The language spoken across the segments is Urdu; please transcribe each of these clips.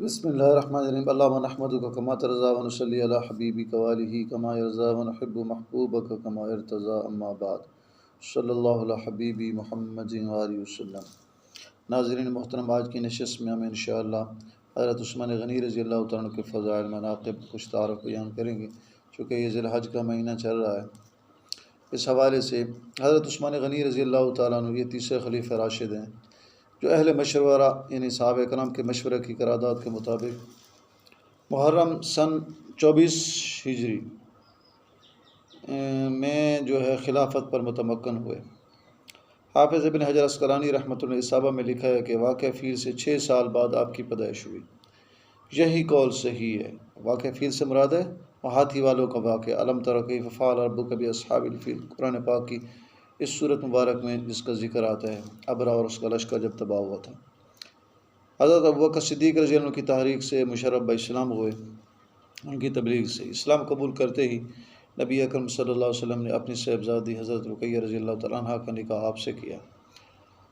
بسم اللہ الرحمن الرحیم اللہم نحمدک کما ترضی و نصلی علی حبیبک و آلہ کما یرضی و نحب محبوبک کما ارتضی اما بعد صلی اللہ علی حبیبی محمد و آلہ وسلم۔ ناظرین محترم، آج کی نشست میں ہم انشاءاللہ حضرت عثمان غنی رضی اللہ تعالیٰ عنہ کے فضائل مناقب کچھ تعارف بیان کریں گے، چونکہ یہ ذی الحج کا مہینہ چل رہا ہے۔ اس حوالے سے حضرت عثمان غنی رضی اللہ تعالیٰ عنہ یہ تیسرے خلیفہ راشد ہیں جو اہل مشورہ یعنی صحابہ کرام کے مشورے کی قرارداد کے مطابق محرم سن 24 ہجری میں خلافت پر متمکن ہوئے۔ حافظ ابن حجر عسقلانی رحمۃ اللہ اصابہ میں لکھا ہے کہ واقع فیل سے 6 سال بعد آپ کی پیدائش ہوئی۔ یہی قول صحیح ہے۔ واقع فیل سے مراد ہے وہ ہاتھی والوں کا واقعہ، الم تر کیف فعل ربک باصحاب الفیل، قرآن پاک کی اس صورت مبارک میں جس کا ذکر آتا ہے ابرا اور اس کا لشکر جب تباہ ہوا تھا۔ حضرت ابوبکر صدیق رضی اللہ عنہ کی تحریک سے مشرف اسلام ہوئے، ان کی تبلیغ سے اسلام قبول کرتے ہی نبی اکرم صلی اللہ علیہ وسلم نے اپنی صاحبزادی حضرت رقیہ رضی اللہ تعالیٰ عنہ کا نکاح آپ سے کیا۔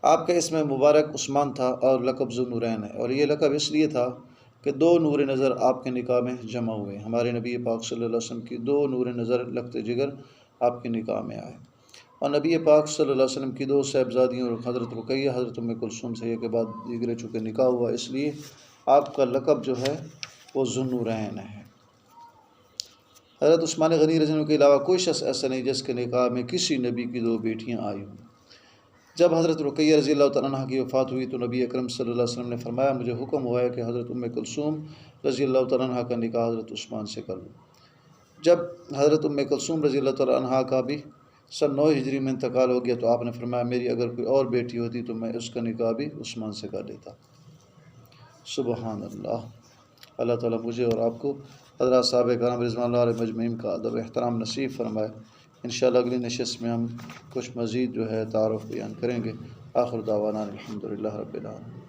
آپ کا اسم مبارک عثمان تھا اور لقب ذو نورین ہے، اور یہ لقب اس لیے تھا کہ 2 نور نظر آپ کے نکاح میں جمع ہوئے۔ ہمارے نبی پاک صلی اللہ علیہ وسلم کی 2 نور نظر لخت جگر آپ کے نکاح میں آئے، اور نبی پاک صلی اللہ علیہ وسلم کی 2 صاحبزادیوں حضرت رقیہ حضرت ام کلثوم سے کے بعد دیگرے چونکہ نکاح ہوا، اس لیے آپ کا لقب جو ہے وہ ذو النورین ہے۔ حضرت عثمان غنی رضی اللہ عنہ کے علاوہ کوئی شخص ایسا نہیں جس کے نکاح میں کسی نبی کی 2 بیٹیاں آئی ہوں۔ جب حضرت رقیہ رضی اللہ تعالیٰ عنہ کی وفات ہوئی تو نبی اکرم صلی اللہ علیہ وسلم نے فرمایا مجھے حکم ہوا ہے کہ حضرت ام کلثوم رضی اللہ تعالیٰ عنہ کا نکاح حضرت عثمان سے کر لوں۔ جب حضرت ام کلثوم رضی اللہ تعالیٰ عنہ کا بھی سن 9 ہجری میں انتقال ہو گیا تو آپ نے فرمایا میری اگر کوئی اور بیٹی ہوتی تو میں اس کا نکاح بھی عثمان سے کر لیتا۔ سبحان اللہ۔ اللہ تعالیٰ مجھے اور آپ کو حضرات صحابہ کرام رضوان اللہ علیہ مجمعین کا ادب احترام نصیب فرمائے۔ انشاءاللہ اگلی نشست میں ہم کچھ مزید تعارف بیان کریں گے۔ آخر دعوانا الحمدللہ رب العالمین۔